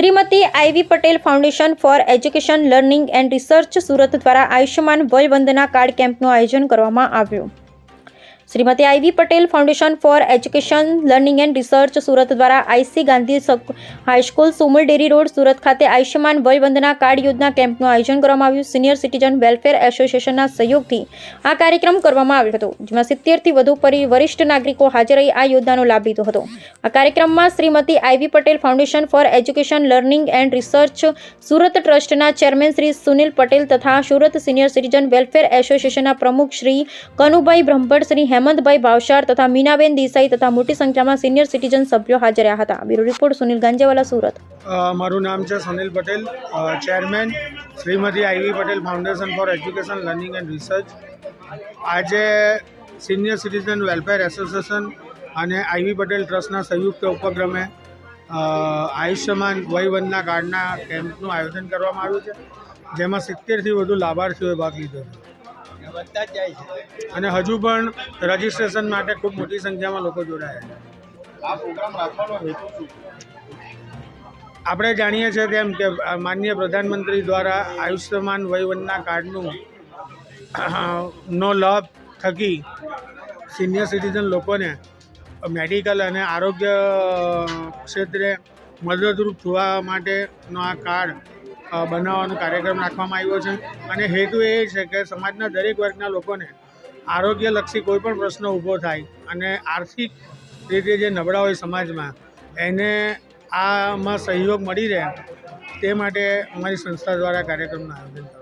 Shrimati I V Patel foundation for education learning and research Surat દ્વારા Ayushman Vay Vandana card કેમ્પનું આયોજન કરવામાં આવ્યું। Shrimati I V Patel foundation for education learning and research Surat દ્વારા I C Gandhi high school Sumul dairy road Surat ખાતે આયુષ્યમાન વય વંદના કાર્ડ યોજના કેમ્પનું આયોજન કરવામાં આવ્યું। સિનિયર સિટીઝન વેલફેર એસોસિએશનના સહયોગથી આ કાર્યક્રમ કરવામાં આવ્યો હતો, જેમાં 70થી વધુ વરિષ્ઠ નાગરિકો હાજર રહી આ યોજનાનો લાભ લીધો હતો। આ કાર્યક્રમમાં Shrimati I V Patel foundation for education learning and research Surat ટ્રસ્ટના ચેરમેન શ્રી સુનિલ પટેલ તથા સુરત સિનિયર સિટીઝન વેલફેર એસોસિએશનના પ્રમુખ શ્રી કનુભાઈ બ્રહ્મભટ્ટ, શ્રી હેમંતભાઈ ભાવસાર તથા મીનાબેન દેસાઈ તથા મોટી સંખ્યામાં સિનિયર સિટીઝન સભ્યો હાજર રહ્યા હતા। Bureau report Sunil Ganjewala, Surat. મારું નામ છે Sunil Patel, chairman Shrimati I V Patel foundation for education learning and research. આજે સિનિયર સિટીઝન વેલફેર એસોસિએશન અને આઈવી પટેલ ટ્રસ્ટના સંયુક્ત ઉપક્રમે આયુષ્યમાન વય વંદના કાર્ડના કેમ્પનું આયોજન કરવામાં આવ્યું છે, જેમાં 70થી વધુ લાભાર્થીઓએ ભાગ લીધો છે અને હજુ પણ રજિસ્ટ્રેશન માટે ખૂબ મોટી સંખ્યામાં લોકો જોડાયા છે। આપણે જાણીએ છીએ તેમ કે માનનીય પ્રધાનમંત્રી દ્વારા આયુષ્યમાન વય વંદના કાર્ડનું નો લાભ થકી સિનિયર સિટીઝન લોકોને મેડિકલ અને આરોગ્ય ક્ષેત્રે મદદરૂપ થવા માટેનો આ કાર્ડ બનાવવાનો કાર્યક્રમ રાખવામાં આવ્યો છે અને હેતુ એ છે કે સમાજના દરેક વર્ગના લોકોને આરોગ્યલક્ષી કોઈ પણ પ્રશ્ન ઊભો થાય અને આર્થિક રીતે જે નબળા હોય સમાજમાં એને આમાં સહયોગ મળી રહે તે માટે અમારી સંસ્થા દ્વારા કાર્યક્રમનું આયોજન કરવામાં આવ્યું છે।